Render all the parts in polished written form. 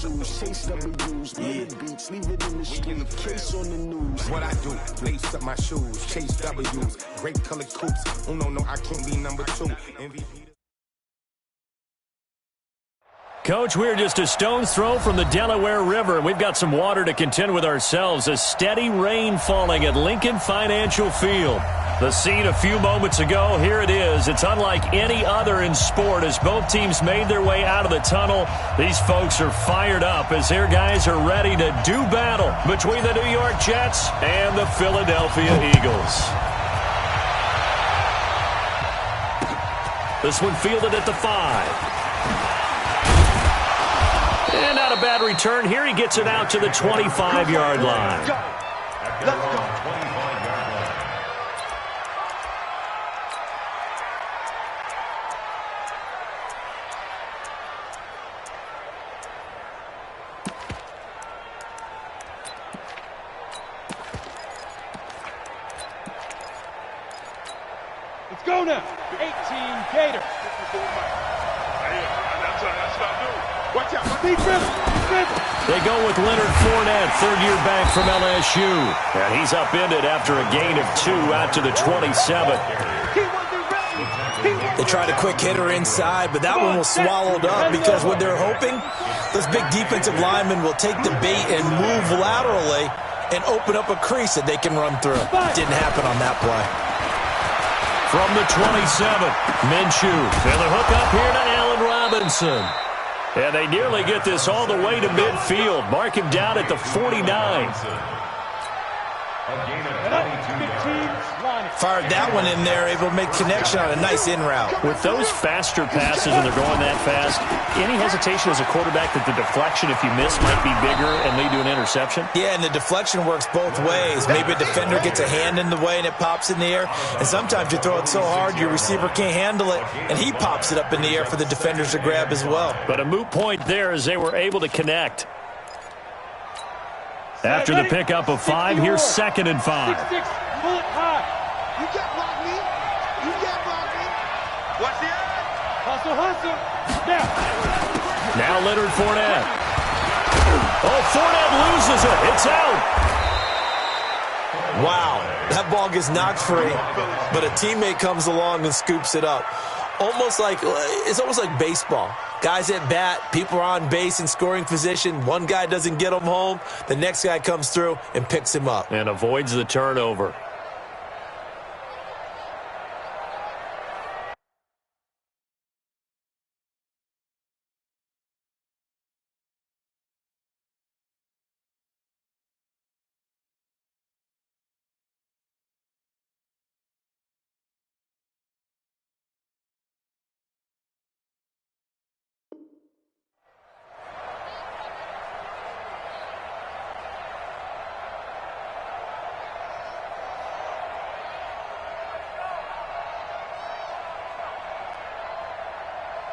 shoes, chase W's, minute beats, leave it in the street, case on the news. What I do, lace up my shoes, chase W's, great color coops. Oh no, I can't be number 2. MVP. Coach, we're just a stone's throw from the Delaware River, and we've got some water to contend with ourselves. A steady rain falling at Lincoln Financial Field. The scene a few moments ago, here it is. It's unlike any other in sport as both teams made their way out of the tunnel. These folks are fired up as their guys are ready to do battle between the New York Jets and the Philadelphia Eagles. This one fielded at the 5. And not a bad return. Here he gets it out to the 25-yard line. Let's go. 25-yard line. Let's go now. 18 Gator. Watch out. Defense. They go with Leonard Fournette, third-year back from LSU. And he's upended after a gain of 2 out to the 27. They tried a quick hitter inside, but that one was swallowed up because what they're hoping, those big defensive linemen will take the bait and move laterally and open up a crease that they can run through. Didn't happen on that play. From the 27, Minshew. And the hook up here to Allen Robinson. And they nearly get this all the way to midfield. Mark him down at the 49. Fired that one in there, able to make connection on a nice in route. With those faster passes and they're going that fast, any hesitation as a quarterback that the deflection, if you miss, might be bigger and lead to an interception? Yeah, and the deflection works both ways. Maybe a defender gets a hand in the way and it pops in the air. And sometimes you throw it so hard your receiver can't handle it, and he pops it up in the air for the defenders to grab as well. But a moot point there as they were able to connect. After the pickup of 5, here's 2nd and 5. Pull it high. You can't block me. You can't block me. Watch the eye. Hustle. Now Leonard Fournette. Oh, Fournette loses it. It's out. Wow, that ball gets knocked free, but a teammate comes along and scoops it up. It's almost like baseball. Guys at bat, people are on base in scoring position. One guy doesn't get him home. The next guy comes through and picks him up. And avoids the turnover.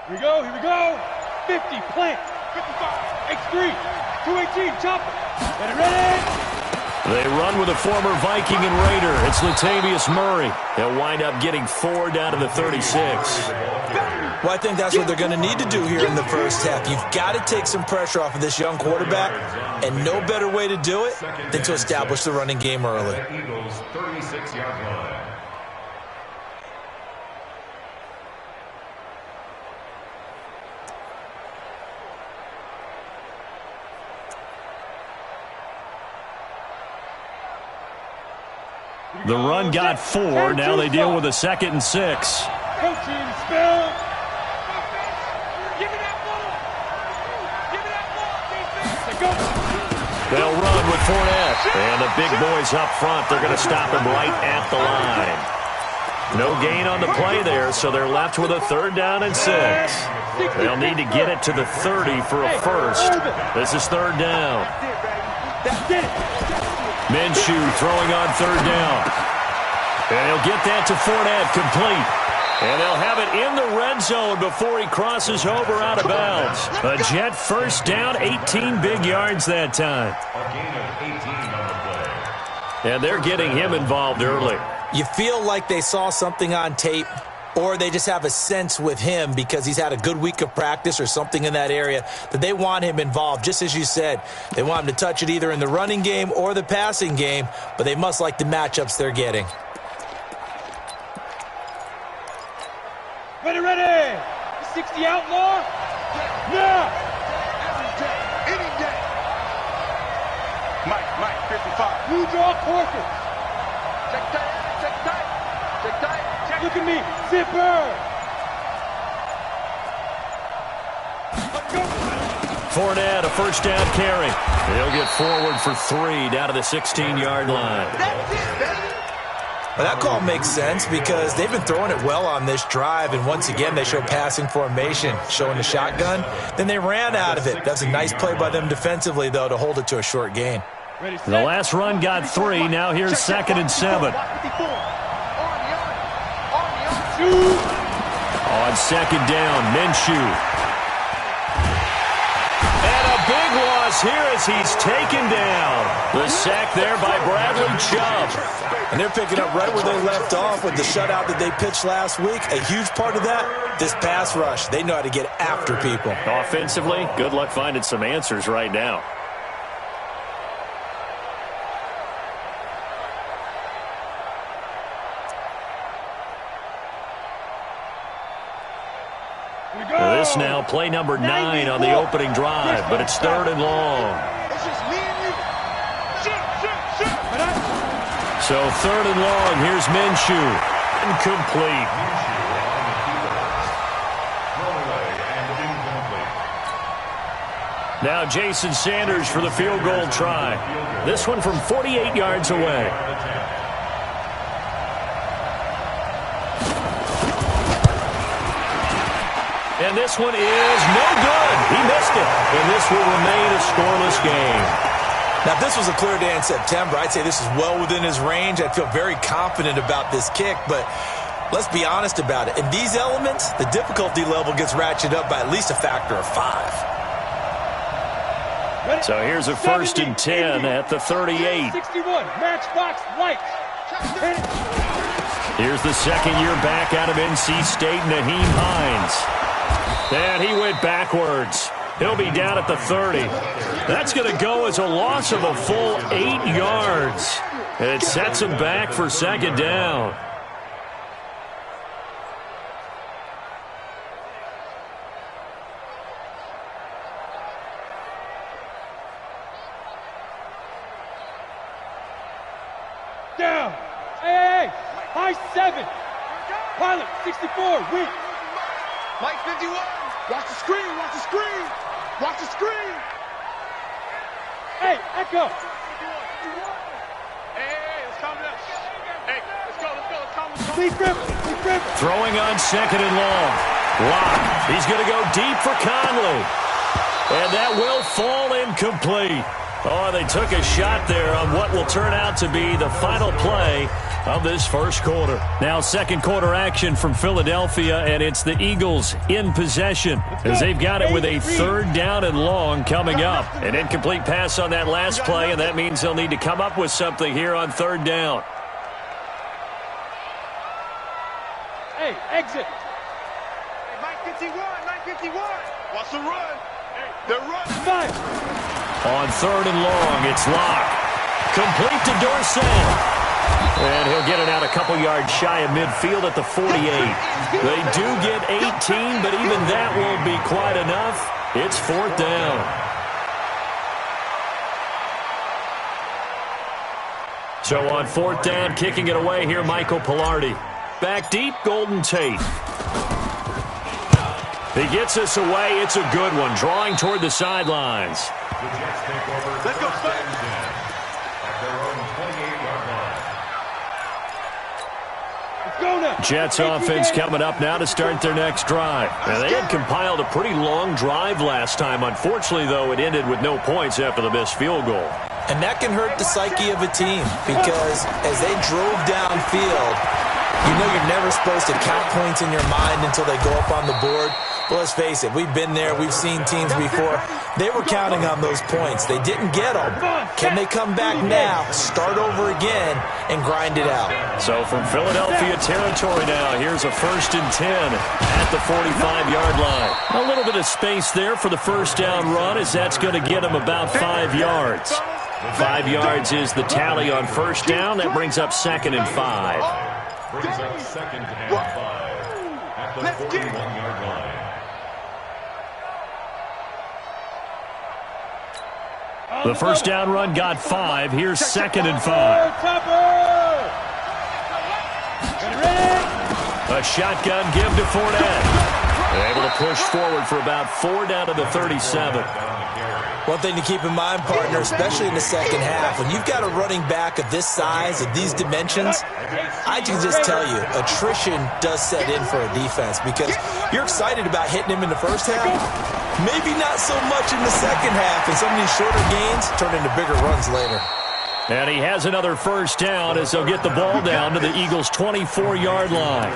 Here we go. 50, plant. 55, X3, 218, chopper. Get it ready. They run with a former Viking and Raider. It's Latavius Murray. They'll wind up getting 4 down to the 36. Well, I think that's what they're going to need to do here in the first half. You've got to take some pressure off of this young quarterback, and no better way to do it than to establish the running game early. Eagles 36-yard line. The run got 4. Now they deal with a 2nd and 6. Coaching spell. Give me that ball. Give me that ball. Go. They'll run with Fournette. And the big boys up front, they're going to stop him right at the line. No gain on the play there, so they're left with a 3rd down and 6. They'll need to get it to the 30 for a first. This is 3rd down. Minshew throwing on 3rd down. And he'll get that to Fournette, complete. And they'll have it in the red zone before he crosses over out of bounds. A Jet first down, 18 big yards that time. A gain of 18 on the play. And they're getting him involved early. You feel like they saw something on tape, or they just have a sense with him because he's had a good week of practice or something in that area that they want him involved. Just as you said, they want him to touch it either in the running game or the passing game, but they must like the matchups they're getting. Ready, ready! 60 outlaw? Yeah! Any day. Mike, 55. Blue draw Corker. Check tight. Look at me, zipper! Fournette, a first down carry. He'll get forward for 3 down to the 16-yard line. That's it, baby. Well, that call makes sense because they've been throwing it well on this drive, and once again they show passing formation, showing the shotgun. Then they ran out of it. That's a nice play by them defensively, though, to hold it to a short gain. The last run got 3. Now here's 2nd and 7. On 2nd down, Minshew. And a big loss here as he's taken down. The sack there by Bradley Chubb. And they're picking up right where they left off with the shutout that they pitched last week. A huge part of that, this pass rush. They know how to get after people. Offensively, good luck finding some answers right now. This now play number 9 on the opening drive, but it's 3rd and long. It's just me and you. Shoot. So 3rd and long, here's Minshew. Incomplete. Now Jason Sanders for the field goal try. This one from 48 yards away. And this one is no good. He missed it. And this will remain a scoreless game. Now, if this was a clear day in September, I'd say this is well within his range. I'd feel very confident about this kick, but let's be honest about it. In these elements, the difficulty level gets ratcheted up by at least a factor of 5. So here's a 1st and 10 at the 38. 61, matchbox light. Here's the second-year back out of NC State, Naheem Hines. And he went backwards. He'll be down at the 30. That's going to go as a loss of a full 8 yards. And it sets him back for 2nd down. Down. Hey. High 7. Pilot, 64, weak. Mike 51. Watch the screen. Watch the screen. Hey, Echo. Hey, let's calm down. Hey, let's go. Lead grip. Throwing on 2nd and long. Lock. He's going to go deep for Conley. And that will fall incomplete. Oh, they took a shot there on what will turn out to be the final play of this first quarter. Now second quarter action from Philadelphia, and it's the Eagles in possession as they've got it with a 3rd down and long coming up. An incomplete pass on that last play, and that means they'll need to come up with something here on 3rd down. Hey, exit. Hey, Mike 51. Watch the run. They're running. 5. On 3rd and long, it's Locke. Complete to Dorsett. And he'll get it out a couple yards shy of midfield at the 48. They do get 18, but even that won't be quite enough. It's 4th down. So on 4th down, kicking it away here, Michael Pilardi. Back deep, Golden Tate. He gets us away. It's a good one, drawing toward the sidelines. The Jets take over. Let's go, at their own 28-yard line. Jets offense coming up now to start their next drive. Now, they had compiled a pretty long drive last time. Unfortunately, though, it ended with no points after the missed field goal. And that can hurt the psyche of a team because as they drove downfield, You know you're never supposed to count points in your mind until they go up on the board. But let's face it, we've been there. We've seen teams before. They were counting on those points. They didn't get them. Can they come back now, start over again, and grind it out? So from Philadelphia territory now, here's a 1st and 10 at the 45-yard line. A little bit of space there for the first down run, as that's going to get them about 5 yards. 5 yards is the tally on first down. That brings up 2nd and 5. Brings up 2nd and 5 at the 41-yard line. The first down run got 5. Here's 2nd and 5. A shotgun give to Fournette. Able to push forward for about 4 down to the 37. One thing to keep in mind, partner, especially in the second half, when you've got a running back of this size, of these dimensions, I can just tell you, attrition does set in for a defense because you're excited about hitting him in the first half. Maybe not so much in the second half, and some of these shorter gains turn into bigger runs later. And he has another first down as they'll get the ball down to the Eagles' 24-yard line.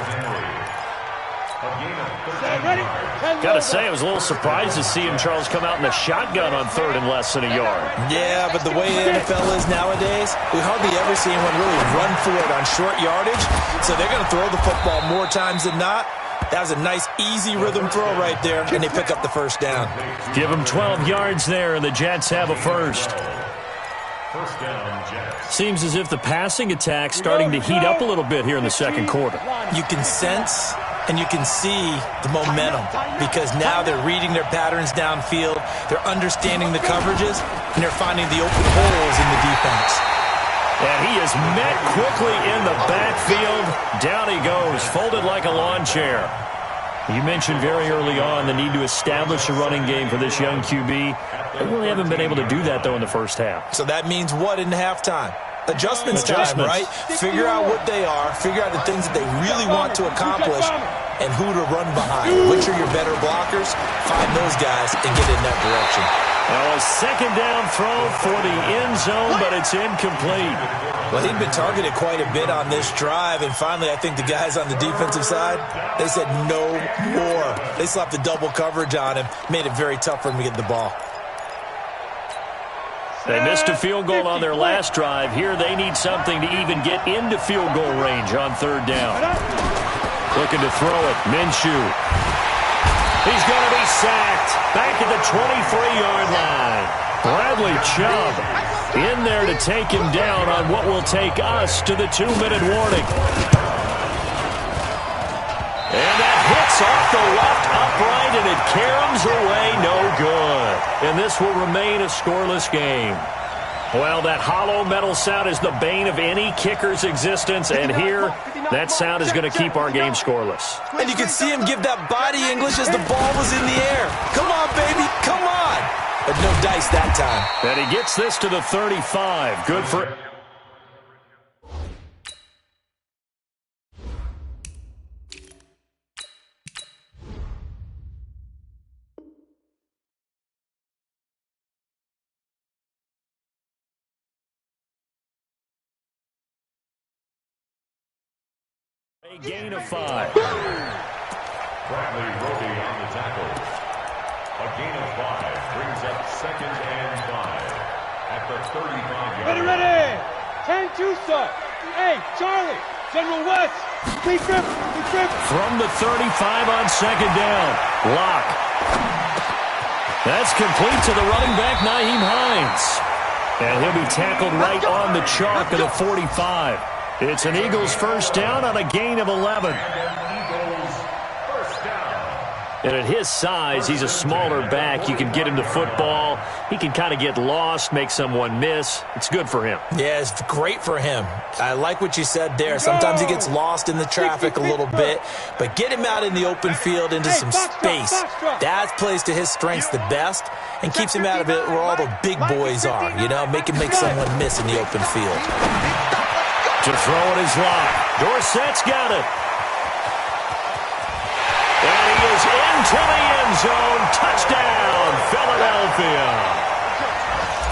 Got to say, I was a little surprised to see him, Charles, come out in the shotgun on 3rd and less than a yard. Yeah, but the way the NFL is nowadays, we hardly ever see anyone really run for it on short yardage, so they're going to throw the football more times than not. That was a nice, easy rhythm throw right there, and they pick up the first down. Give them 12 yards there, and the Jets have a first. First down, Jets. Seems as if the passing attack's starting to heat up a little bit here in the second quarter. You can sense and you can see the momentum because now they're reading their patterns downfield, they're understanding the coverages, and they're finding the open holes in the defense. And he is met quickly in the backfield. Down he goes, folded like a lawn chair. You mentioned very early on the need to establish a running game for this young QB. They really haven't been able to do that, though, in the first half. So that means what in halftime? Adjustments time, right? Figure out what they are, figure out the things that they really want to accomplish, and who to run behind. Which are your better blockers? Find those guys and get in that direction. Well, a second down throw for the end zone, but it's incomplete. Well, he'd been targeted quite a bit on this drive, and finally I think the guys on the defensive side, they said no more. They slapped the double coverage on him, made it very tough for him to get the ball. They missed a field goal on their last drive. Here they need something to even get into field goal range on 3rd down. Looking to throw it. Minshew. He's going to be sacked. Back at the 23-yard line. Bradley Chubb in there to take him down on what will take us to the 2-minute warning. And that hits off the left upright, and it caroms away, no good. And this will remain a scoreless game. Well, that hollow metal sound is the bane of any kicker's existence, and here, that sound is going to keep our game scoreless. And you can see him give that body English as the ball was in the air. Come on, baby, come on. But no dice that time. And he gets this to the 35. Good for... A gain of 5. Bradley Roby on the tackle. A gain of 5 brings up 2nd and 5 at the 35-yard line. Ready! 10-2 start. Hey, Charlie, General West. Be grip. From the 35 on 2nd down. Lock. That's complete to the running back, Nyheim Hines. And he'll be tackled right on the chalk of the 45. It's an Eagles first down on a gain of 11. And at his size, he's a smaller back. You can get him to football. He can kind of get lost, make someone miss. It's good for him. Yeah, it's great for him. I like what you said there. Sometimes he gets lost in the traffic a little bit, but get him out in the open field into some space. That plays to his strengths the best and keeps him out of it where all the big boys are, you know, make someone miss in the open field. To throw it is Lock. Dorsett's got it. And he is into the end zone. Touchdown, Philadelphia.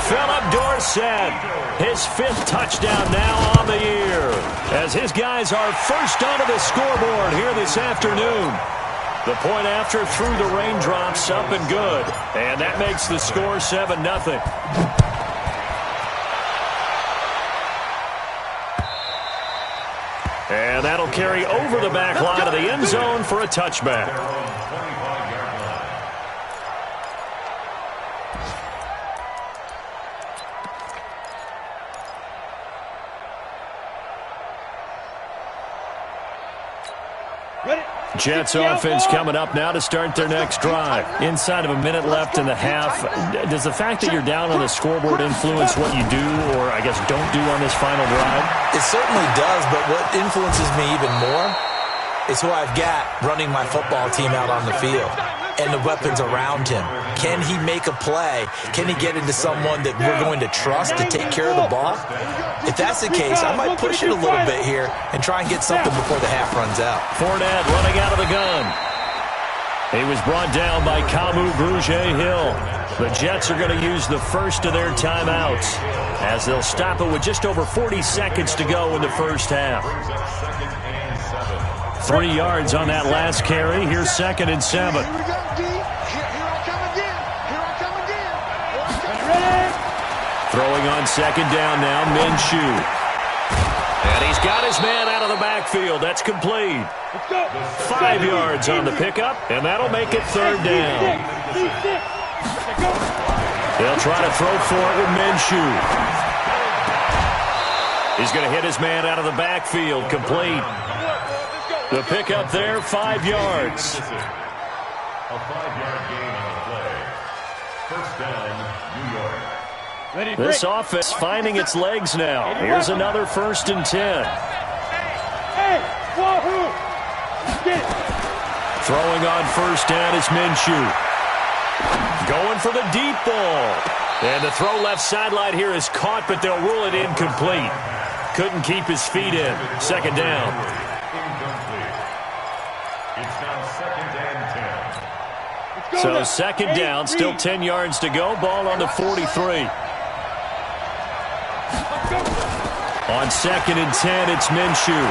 Philip Dorsett, his 5th touchdown now on the year. as his guys are first onto the scoreboard here this afternoon. The point after through the raindrops, up and good. And that makes the score 7-0. And that'll carry over the back line of the end zone for a touchback. Jets offense coming up now to start their next drive. Inside of a minute left in the half. Does the fact that you're down on the scoreboard influence what you do, or I guess don't do on this final drive? It certainly does, but what influences me even more is who I've got running my football team out on the field and the weapons around him. Can he make a play? Can he get into someone that we're going to trust to take care of the ball? If that's the case, I might push it a little bit here and try and get something before the half runs out. Fournette running out of the gun. He was brought down by Kamu Grugier-Hill. The Jets are going to use the first of their timeouts as they'll stop it with just over 40 seconds to go in the first half. 3 yards on that last carry. Here's 2nd and 7. Throwing on 2nd down now, Minshew. And he's got his man out of the backfield. That's complete. 5 yards on the pickup, and that'll make it 3rd down. They'll try to throw for it with Minshew. He's going to hit his man out of the backfield. Complete. The pickup there, 5 yards. A 5-yard gain on the play. First down, New York. This offense finding its legs now. Here's another 1st and 10. Throwing on 1st down is Minshew. Going for the deep ball. And the throw left sideline here is caught, but they'll rule it incomplete. Couldn't keep his feet in. 2nd down. Incomplete. It's now 2nd and 10. So 2nd down, still 10 yards to go. Ball on the 43. On 2nd and 10, it's Minshew.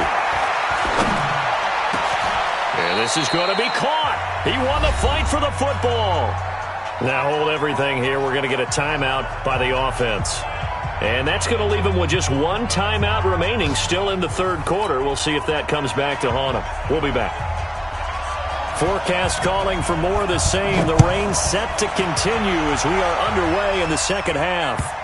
And this is going to be caught. He won the fight for the football. Now hold everything here. We're going to get a timeout by the offense. And that's going to leave him with just 1 timeout remaining still in the 3rd quarter. We'll see if that comes back to haunt him. We'll be back. Forecast calling for more of the same. The rain set to continue as we are underway in the 2nd half.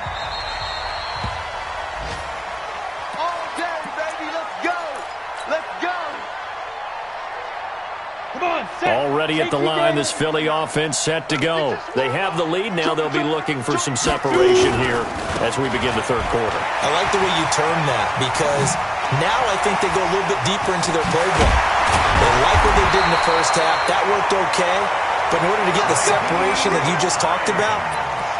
Already at the line, this Philly offense set to go. They have the lead. Now they'll be looking for some separation here as we begin the 3rd quarter. I like the way you term that because now I think they go a little bit deeper into their playbook. They like what they did in the first half. That worked okay. But in order to get the separation that you just talked about,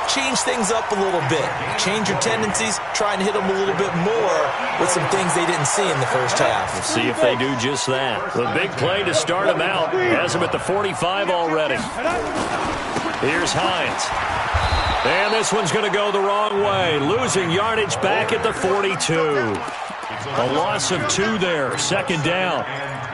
change things up a little bit. Change your tendencies. Try and hit them a little bit more with some things they didn't see in the first half. We'll see if they do just that. The big play to start him out. Has him at the 45 already. Here's Hines. And this one's going to go the wrong way. Losing yardage back at the 42. A loss of 2 there. 2nd down.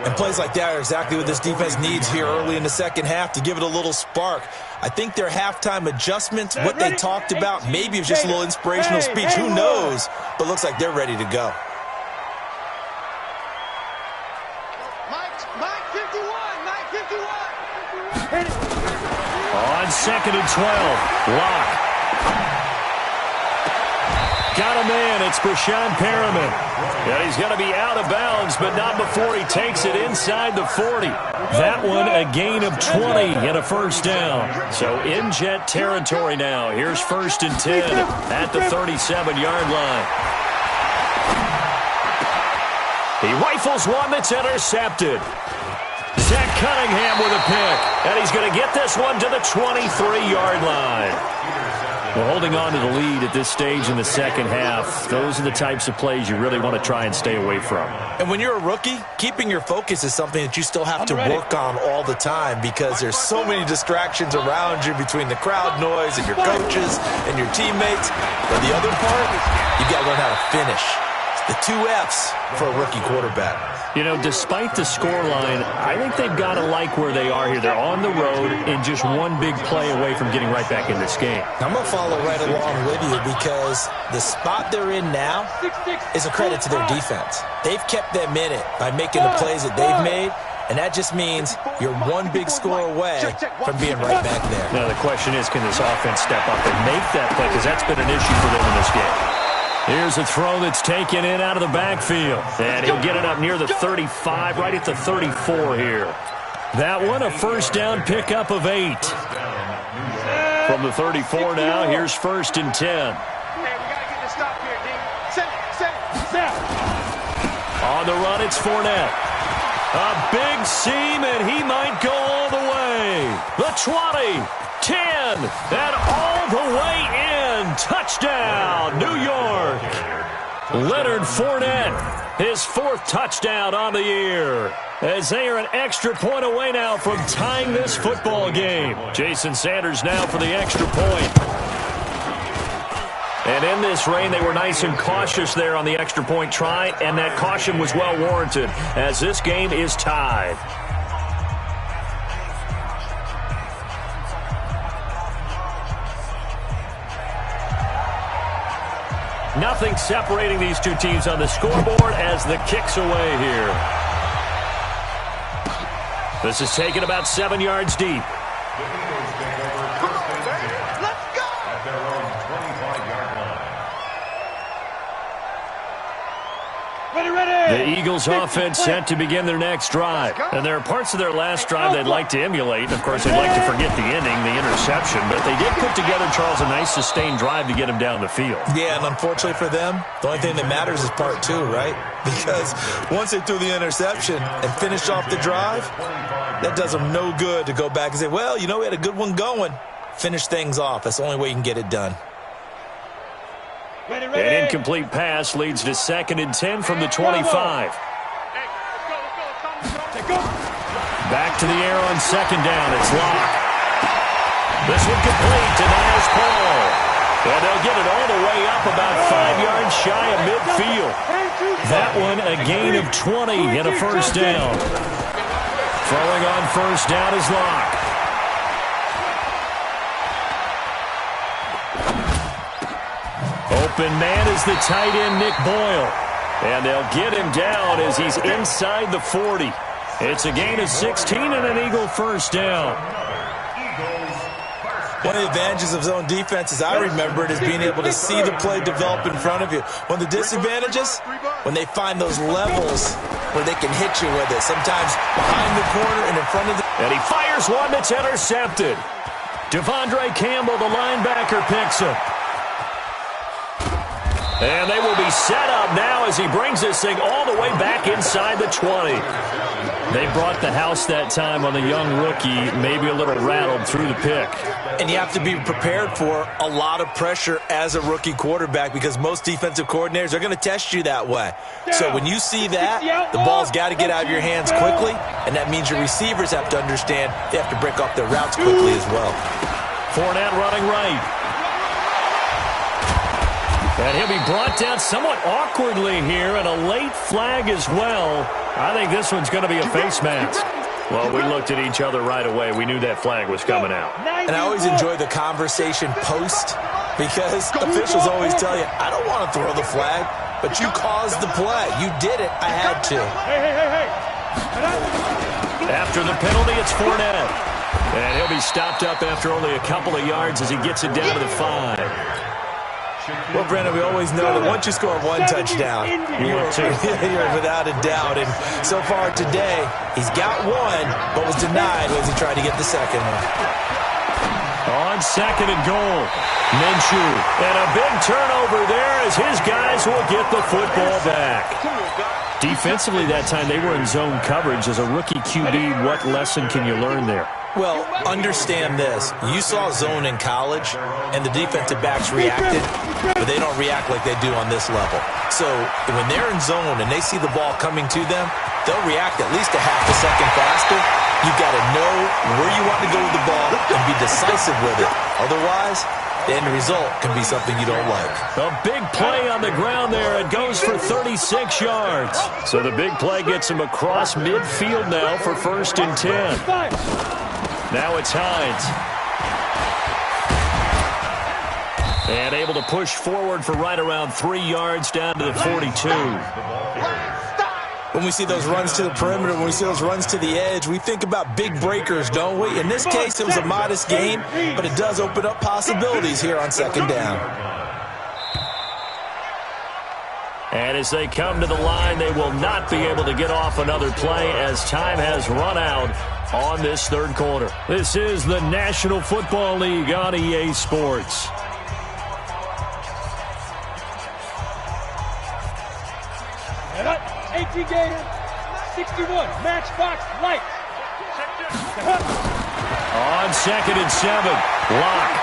And plays like that are exactly what this defense needs here early in the 2nd half to give it a little spark. I think their halftime adjustments, what they talked about, maybe it was just a little inspirational speech. Who knows? But looks like they're ready to go. Mike 51. On 2nd and 12. Lock. Got a man. It's Brashon Perriman. And he's going to be out of bounds, but not before he takes it inside the 40. That one a gain of 20 and a 1st down. So in Jet territory now. Here's 1st and 10 at the 37-yard line. He rifles one that's intercepted. Zach Cunningham with a pick. And he's going to get this one to the 23-yard line. Well, holding on to the lead at this stage in the 2nd half, those are the types of plays you really want to try and stay away from. And when you're a rookie, keeping your focus is something that you still have to work on all the time because there's so many distractions around you between the crowd noise and your coaches and your teammates. But the other part, you've got to learn how to finish. The 2 F's for a rookie quarterback. You know, despite the scoreline, I think they've got to like where they are here. They're on the road and just one big play away from getting right back in this game. I'm going to follow right along with you because the spot they're in now is a credit to their defense. They've kept them in it by making the plays that they've made, and that just means you're one big score away from being right back there. Now, the question is, can this offense step up and make that play? Because that's been an issue for them in this game. Here's a throw that's taken in out of the backfield. And he'll get it up near the 35, right at the 34 here. That one, a first down pickup of 8. From the 34 now, here's 1st and 10. Hey, we got to get the stop here, D. Set. On the run, it's Fournette. A big seam, and he might go all the way. The 20, 10, and all the way in. Touchdown, New York. Leonard Fournette, his 4th touchdown on the year. As they are an extra point away now from tying this football game. Jason Sanders now for the extra point. And in this rain, they were nice and cautious there on the extra point try, and that caution was well warranted as this game is tied. Nothing separating these two teams on the scoreboard as the kick's away here. This is taken about 7 yards deep. The Eagles offense set to begin their next drive. And there are parts of their last drive they'd like to emulate. And, of course, they'd like to forget the ending, the interception. But they did put together, Charles, a nice sustained drive to get them down the field. Yeah, and unfortunately for them, the only thing that matters is part 2, right? Because once they threw the interception and finished off the drive, that does them no good to go back and say, well, you know, we had a good one going. Finish things off. That's the only way you can get it done. An incomplete pass leads to 2nd and 10 from the 25. Back to the air on 2nd down. It's Locke. This one complete to Niles Paul. And they'll get it all the way up about 5 yards shy of midfield. That one a gain of 20 and a first down. Throwing on first down is Locke. Open man is the tight end, Nick Boyle. And they'll get him down as he's inside the 40. It's a gain of 16 and an Eagle first down. One of the advantages of zone defense, as I remember it, is being able to see the play develop in front of you. One of the disadvantages, when they find those levels where they can hit you with it, sometimes behind the corner and in front of the... And he fires one that's intercepted. Devondre Campbell, the linebacker, picks him. And they will be set up now as he brings this thing all the way back inside the 20. They brought the house that time on the young rookie, maybe a little rattled through the pick. And you have to be prepared for a lot of pressure as a rookie quarterback because most defensive coordinators are going to test you that way. So when you see that, the ball's got to get out of your hands quickly, and that means your receivers have to understand they have to break off their routes quickly as well. Fournette running right. And he'll be brought down somewhat awkwardly here, and a late flag as well. I think this one's going to be a face mask. Well, we looked at each other right away. We knew that flag was coming out. And I always enjoy the conversation post because officials always tell you, I don't want to throw the flag, but you caused the play. You did it. I had to. Hey. After the penalty, it's Fournette. And he'll be stopped up after only a couple of yards as he gets it down to the 5. Well, Brandon, we always know that once you score one touchdown, you're without a doubt. And so far today, he's got one, but was denied as he tried to get the second one. On 2nd and goal, Minshew. And a big turnover there as his guys will get the football back. Defensively that time, they were in zone coverage. As a rookie QB, what lesson can you learn there? Well, understand this. You saw zone in college, and the defensive backs reacted, but they don't react like they do on this level. So when they're in zone and they see the ball coming to them, they'll react at least a half a second faster. You've got to know where you want to go with the ball and be decisive with it. Otherwise, the end result can be something you don't like. A big play on the ground there. It goes for 36 yards. So the big play gets him across midfield now for 1st and 10. Now it's Hines. And able to push forward for right around 3 yards down to the 42. When we see those runs to the perimeter, when we see those runs to the edge, we think about big breakers, don't we? In this case, it was a modest gain, but it does open up possibilities here on 2nd down. And as they come to the line, they will not be able to get off another play as time has run out on this 3rd quarter. This is the National Football League on EA Sports. Gator, 61, Matchbox Lights. On 2nd and 7, Locke.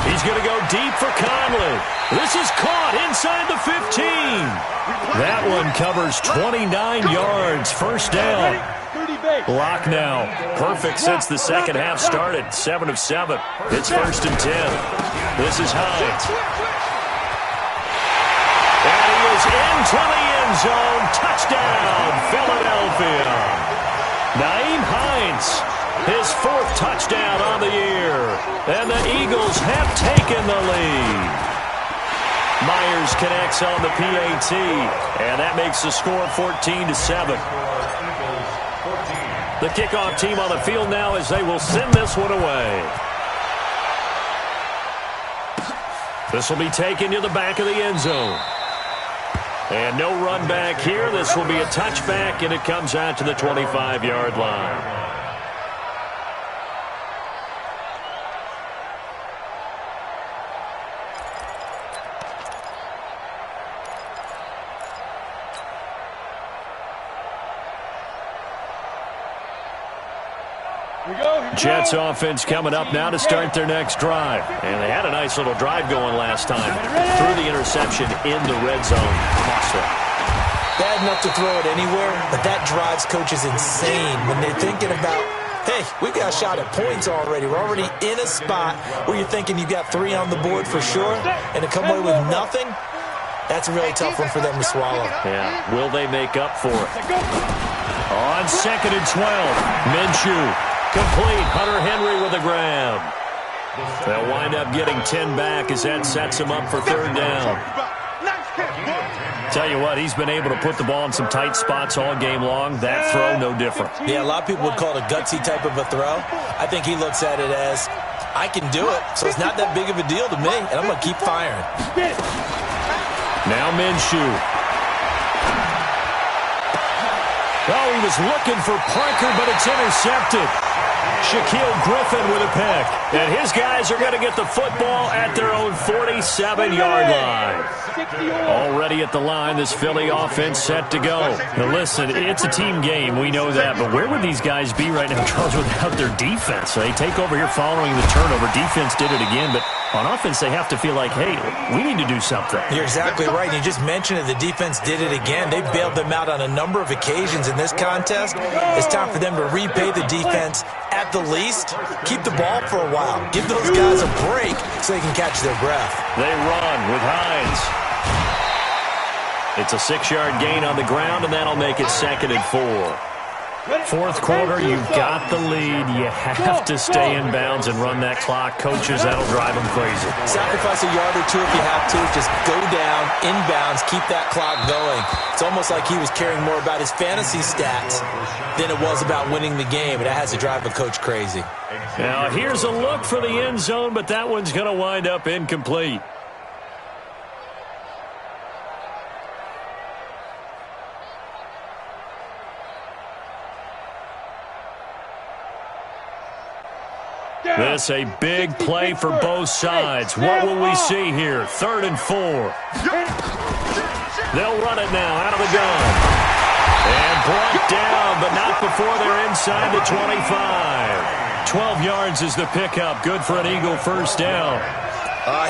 He's going to go deep for Conley. This is caught inside the 15. That one covers 29 yards, 1st down. Locke now, perfect since the 2nd half started, 7 of 7. It's 1st and 10. This is Hines. And he is into the end zone. Touchdown, Philadelphia. Naeem Hines, his 4th touchdown on the year. And the Eagles have taken the lead. Myers connects on the PAT. And that makes the score 14-7. The kickoff team on the field now as they will send this one away. This will be taken to the back of the end zone. And no run back here. This will be a touchback, and it comes out to the 25-yard line. Jets offense coming up now to start their next drive. And they had a nice little drive going last time. Threw the interception in the red zone. Bad enough to throw it anywhere, but that drives coaches insane when they're thinking about, hey, we've got a shot at points already. We're already in a spot where you're thinking you've got 3 on the board for sure, and to come away with nothing, that's a really tough one for them to swallow. Yeah, will they make up for it? On 2nd and 12, Minshew. Complete. Hunter Henry with a grab. They'll wind up getting 10 back as that sets him up for 3rd down. Tell you what, he's been able to put the ball in some tight spots all game long. That throw, no different. Yeah, a lot of people would call it a gutsy type of a throw. I think he looks at it as, I can do it, so it's not that big of a deal to me, and I'm going to keep firing. Now Minshew. Oh, he was looking for Parker, but it's intercepted. Shaquille Griffin with a pick. And his guys are going to get the football at their own 47-yard line. Already at the line, this Philly offense set to go. Now listen, it's a team game. We know that. But where would these guys be right now, Charles, without their defense? So they take over here following the turnover. Defense did it again. But on offense, they have to feel like, hey, we need to do something. You're exactly right. You just mentioned it. The defense did it again. They bailed them out on a number of occasions in this contest. It's time for them to repay the defense at the least. Keep the ball for a while. Give those guys a break so they can catch their breath. They run with Hines. It's a 6-yard gain on the ground, and that'll make it 2nd and 4. 4th quarter, you've got the lead. You have to stay in bounds and run that clock. Coaches, that'll drive them crazy. Sacrifice a yard or 2 if you have to. Just go down, inbounds, keep that clock going. It's almost like he was caring more about his fantasy stats than it was about winning the game, and that has to drive a coach crazy. Now, here's a look for the end zone, but that one's going to wind up incomplete. This a big play for both sides. What will we see here? 3rd and 4. They'll run it now out of the gun. And brought down, but not before they're inside the 25. 12 yards is the pickup. Good for an Eagle 1st down.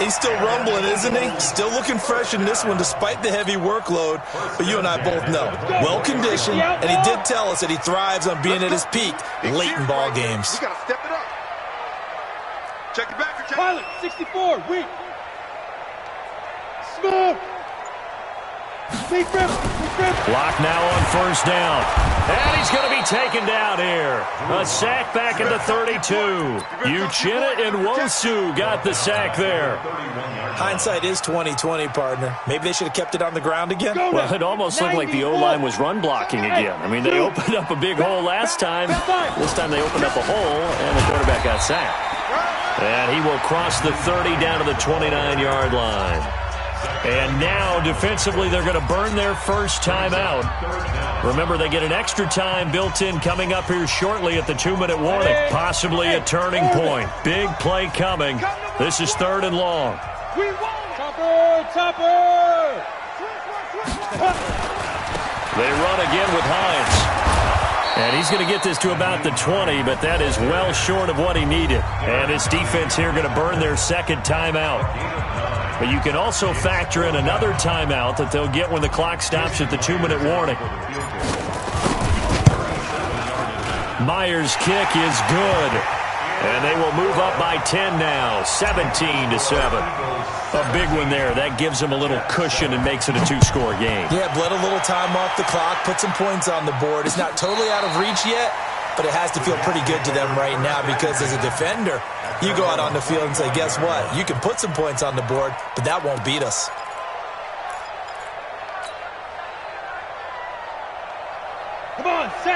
He's still rumbling, isn't he? Still looking fresh in this one despite the heavy workload. But you and I both know, well-conditioned, and he did tell us that he thrives on being at his peak late in ball games. You got to step it up. Check it back. Pilot, 64, weak. Smoke. Lead grip. Block now on first down. And he's going to be taken down here. A sack back at the 32. Uchenna and Wosu got the sack there. Hindsight is 20/20, partner. Maybe they should have kept it on the ground again. Well, it almost looked like the O-line was run blocking again. I mean, they opened up a big hole last time. This time they opened up a hole, and the quarterback got sacked. And he will cross the 30 down to the 29-yard line. And now, defensively, they're going to burn their first timeout. Remember, they get an extra time built in coming up here shortly at the 2-minute warning. Possibly a turning point. Big play coming. This is 3rd and long. Topper! They run again with Hines. And he's going to get this to about the 20, but that is well short of what he needed. And his defense here going to burn their second timeout. But you can also factor in another timeout that they'll get when the clock stops at the 2-minute warning. Myers' kick is good. And they will move up by 10 now, 17-7. A big one there. That gives them a little cushion and makes it a 2-score game. Yeah, bled a little time off the clock, put some points on the board. It's not totally out of reach yet, but it has to feel pretty good to them right now because as a defender, you go out on the field and say, guess what? You can put some points on the board, but that won't beat us.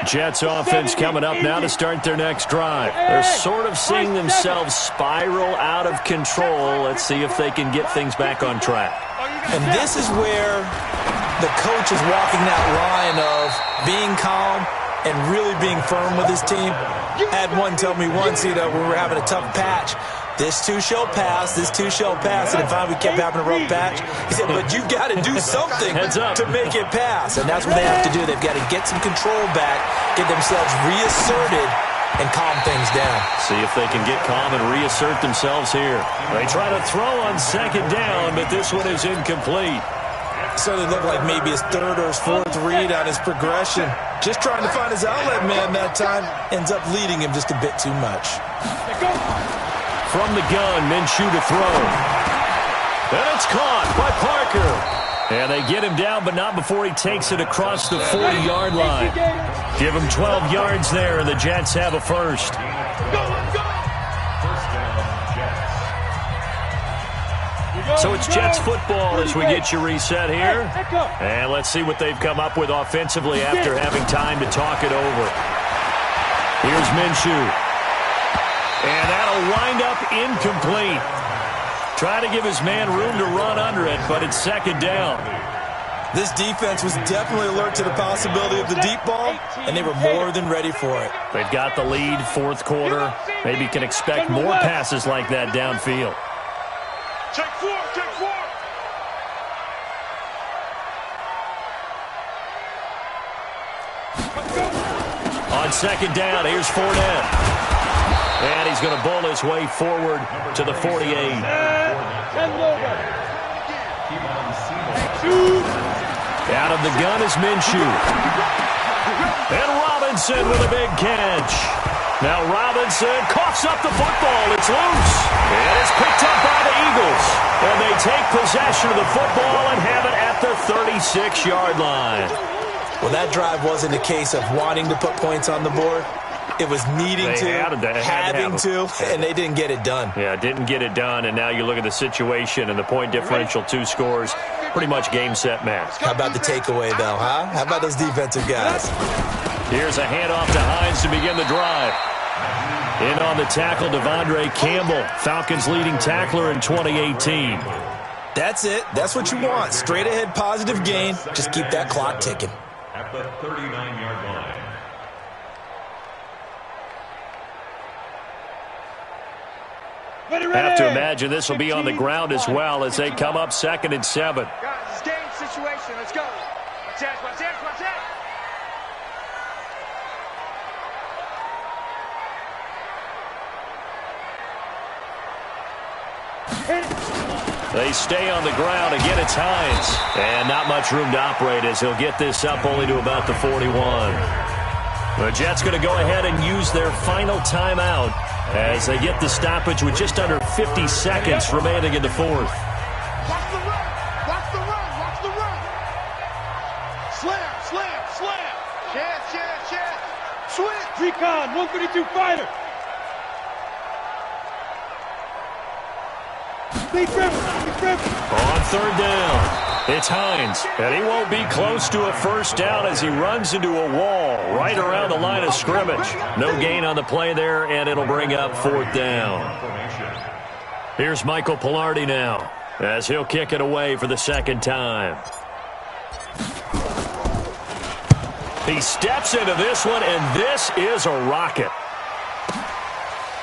Jets offense coming up now to start their next drive. They're sort of seeing themselves spiral out of control. Let's see if they can get things back on track. And this is where the coach is walking that line of being calm and really being firm with his team. Had one tell me once, when we were having a tough patch, this too shall pass, this too shall pass, and finally we kept having a rough patch. He said, but you got to do something to make it pass, and that's what they have to do. They've got to get some control back, get themselves reasserted, and calm things down. See if they can get calm and reassert themselves here. They try to throw on second down, but this one is incomplete. Certainly looked like maybe his 3rd or his 4th read on his progression. Just trying to find his outlet man that time. Ends up leading him just a bit too much. From the gun, Minshew to throw. And it's caught by Parker. And they get him down, but not before he takes it across the 40-yard line. Give him 12 yards there, and the Jets have a first. So it's Jets football as we get you reset here. And let's see what they've come up with offensively after having time to talk it over. Here's Minshew. And that'll wind up incomplete. Try to give his man room to run under it, but it's second down. This defense was definitely alert to the possibility of the deep ball, and they were more than ready for it. They've got the lead, 4th quarter. Maybe can expect more passes like that downfield. Take 4, take 4. On second down, here's Fournette. And he's going to bowl his way forward to the 48. Out of the gun is Minshew. And Robinson with a big catch. Now Robinson coughs up the football. It's loose. And it's picked up by the Eagles. And they take possession of the football and have it at the 36-yard line. Well, that drive wasn't a case of wanting to put points on the board. It was needing having to, and they didn't get it done. Yeah, didn't get it done, and now you look at the situation and the point differential, 2 scores, pretty much game, set, match. How about the takeaway, though, huh? How about those defensive guys? Here's a handoff to Hines to begin the drive. In on the tackle, Devondre Campbell, Falcons' leading tackler in 2018. That's it. That's what you want. Straight ahead, positive gain. Just keep that clock ticking. At the 39-yard line. Have to imagine this will be on the ground as well as they come up 2nd and 7. Guys, it's game situation. Let's go. Watch out, watch out, watch out. They stay on the ground. Again, it's Hines. And not much room to operate as he'll get this up only to about the 41. The Jets going to go ahead and use their final timeout as they get the stoppage with just under 50 seconds remaining in the fourth. Watch the run. Watch the run. Watch the run. Slam, slam, slam. Chance. Switch. Recon, 132 fighter. Big dribble. On third down, it's Hines, and he won't be close to a first down as he runs into a wall right around the line of scrimmage. No gain on the play there, and it'll bring up fourth down. Here's Michael Pilardi now, as he'll kick it away for the second time. He steps into this one, and this is a rocket.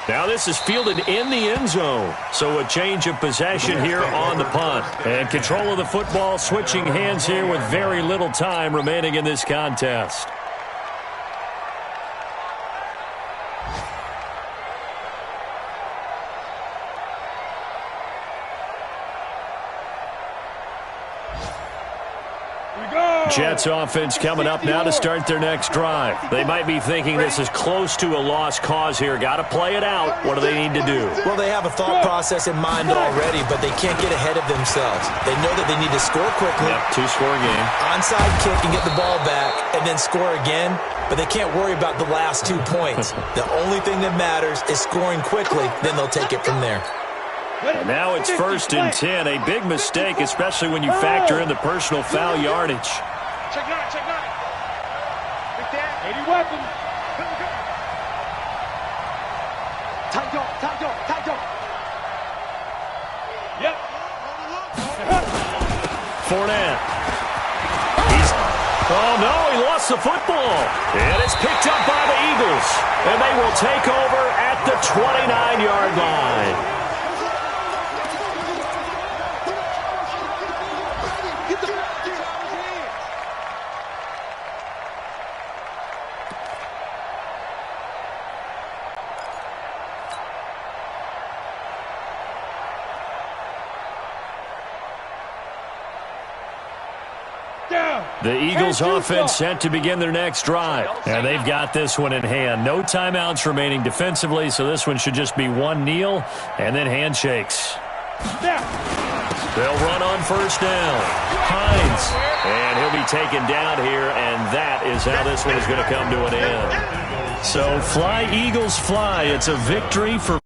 Now this is fielded in the end zone, so a change of possession here on the punt. And control of the football switching hands here with very little time remaining in this contest. Jets offense coming up now to start their next drive. They might be thinking this is close to a lost cause here. Got to play it out. What do they need to do? Well, they have a thought process in mind already, but they can't get ahead of themselves. They know that they need to score quickly. Yep, two-score game. Onside kick and get the ball back and then score again, but they can't worry about the last 2 points. The only thing that matters is scoring quickly, then they'll take it from there. And now it's 1st and 10. A big mistake, especially when you factor in the personal foul yardage. Check 9. Big Dan. 80 weapons. Tight dog. Yep. Fournette. Oh, no, he lost the football. And it's picked up by the Eagles. And they will take over at the 29-yard line. The Eagles offense set to begin their next drive. And they've got this one in hand. No timeouts remaining defensively, so this one should just be one kneel and then handshakes. They'll run on first down. Hines. And he'll be taken down here, and that is how this one is going to come to an end. So fly, Eagles, fly. It's a victory for